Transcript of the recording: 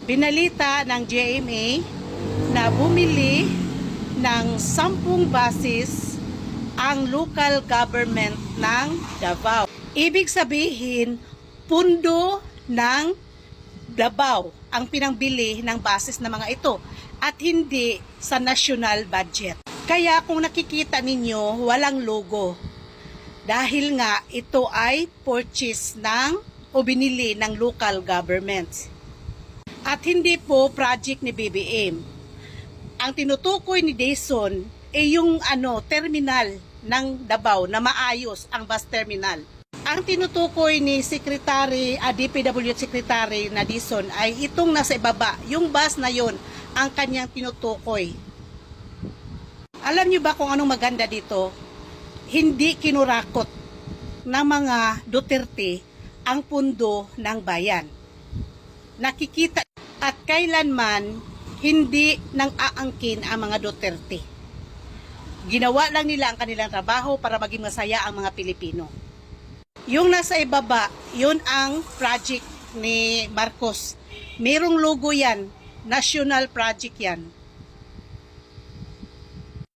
Binalita ng GMA na bumili ng 10 buses ang local government ng Davao. Ibig sabihin, pundo ng Davao ang pinangbili ng buses na mga ito at hindi sa national budget. Kaya kung nakikita ninyo, walang logo. Dahil nga ito ay purchase o binili ng local government. At hindi po project ni BBM. Ang tinutukoy ni Dayson ay yung terminal ng Davao na maayos ang bus terminal. Ang tinutukoy ni DPWH Secretary na Dayson ay itong nasa ibaba, yung bus na yon ang kanyang tinutukoy. Alam niyo ba kung anong maganda dito? Hindi kinurakot ng mga Duterte ang pundo ng bayan. Nakikita at kailanman hindi nang aangkin ang mga Duterte. Ginawa lang nila ang kanilang trabaho para maging masaya ang mga Pilipino. Yung nasa ibaba, yun ang project ni Marcos. Merong logo yan, national project yan.